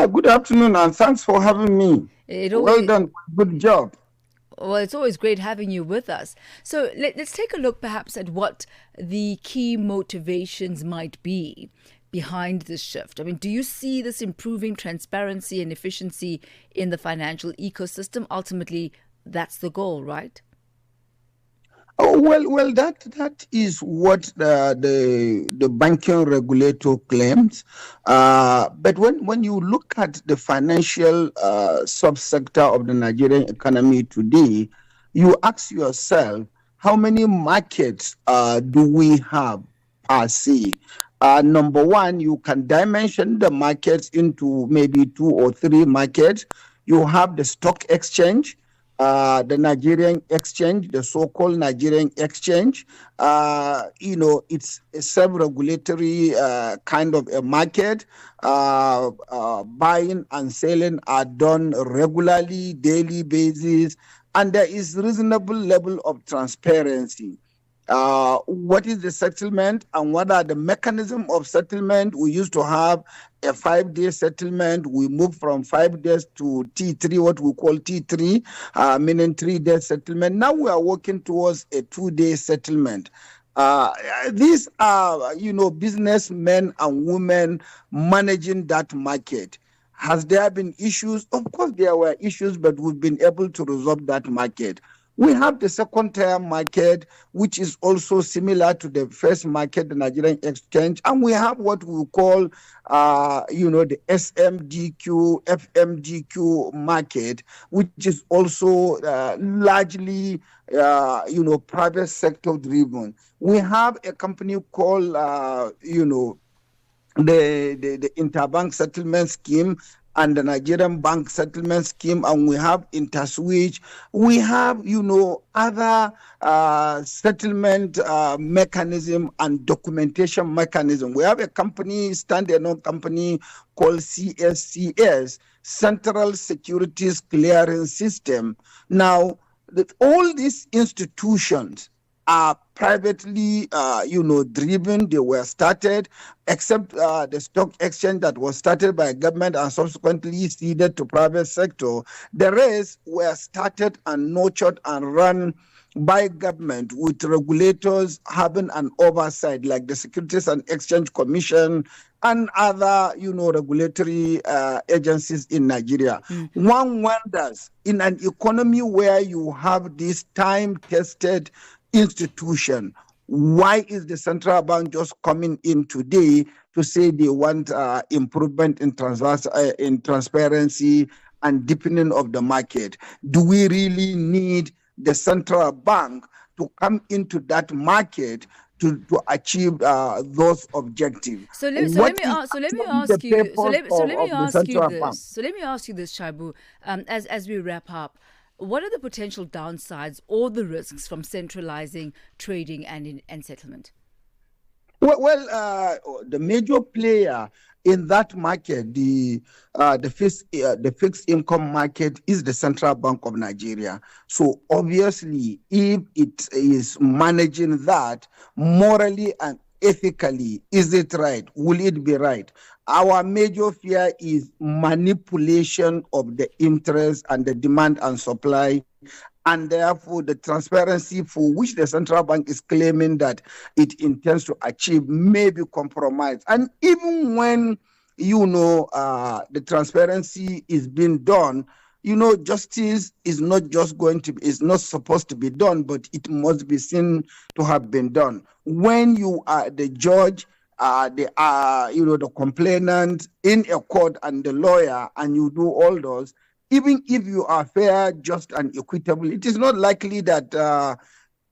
Yeah, good afternoon, and thanks for having me. It Well always, done. Good job. well, it's always great having you with us. So let's take a look perhaps at what the key motivations might be behind this shift. I mean, do you see this improving transparency and efficiency in the financial ecosystem? Ultimately, that's the goal, right? Oh, well, that is what the banking regulator claims. But when you look at the financial subsector of the Nigerian economy today, you ask yourself, how many markets do we have per se? Number one, you can dimension the markets into maybe two or three markets. You have the stock exchange, the Nigerian exchange, the so-called Nigerian exchange. It's a self-regulatory kind of a market. Buying and selling are done regularly, daily basis, and there is reasonable level of transparency. What is the settlement and what are the mechanism of settlement? We used to have a 5 day settlement. We moved from 5 days to T3, what we call T3, meaning 3 day settlement. Now we are working towards a 2 day settlement. These are, businessmen and women managing that market. Has there been issues? Of course, there were issues, but we've been able to resolve that market. We have the second tier market, which is also similar to the first market, the Nigerian exchange. And we have what we call, the SMDQ, FMDQ market, which is also largely, private sector driven. We have a company called, the interbank settlement scheme and the Nigerian bank settlement scheme, and we have interswitch. We have, other settlement mechanism and documentation mechanism. We have a company, standalone company called CSCS, Central Securities Clearance System. Now, all these institutions are privately, driven. They were started, except the stock exchange that was started by government and subsequently ceded to private sector. The rest were started and nurtured and run by government, with regulators having an oversight, like the Securities and Exchange Commission and other, regulatory agencies in Nigeria. Mm. One wonders, in an economy where you have this time-tested institution, why is the central bank just coming in today to say they want improvement in transparency and deepening of the market? Do we really need the central bank to come into that market to achieve those objectives? Let What me is ask. So let me actually the ask you. purpose of the central bank? So let me ask you this, Shuaibu. As we wrap up, what are the potential downsides or the risks from centralizing trading and settlement? The major player in that market, the fixed income market, is the Central Bank of Nigeria. So obviously, if it is managing that morally and ethically, is it right? Will it be right? Our major fear is manipulation of the interest and the demand and supply, and therefore the transparency for which the central bank is claiming that it intends to achieve may be compromised. And even when the transparency is being done, justice is not just is not supposed to be done, but it must be seen to have been done. When you are the judge, the complainant in a court and the lawyer, and you do all those, even if you are fair, just, and equitable, it is not likely that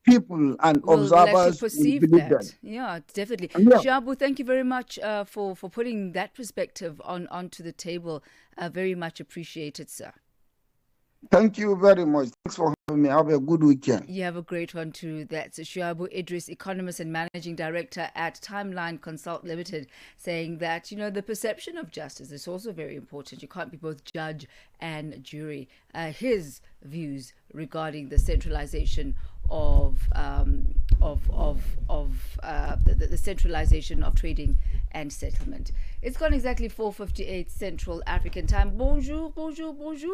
people and Will actually observers will perceive believe that. that. Yeah, definitely. Yeah. Shabu, thank you very much for putting that perspective onto the table. Very much appreciated, sir. Thank you very much. Thanks for having me. Have a good weekend. You have a great one too. That's Shuaibu Idris, Economist and Managing Director at Timeline Consult Limited, saying that, the perception of justice is also very important. You can't be both judge and jury. His views regarding the centralization of the centralization of trading and settlement. It's gone exactly 4:58 Central African Time. Bonjour, bonjour, bonjour.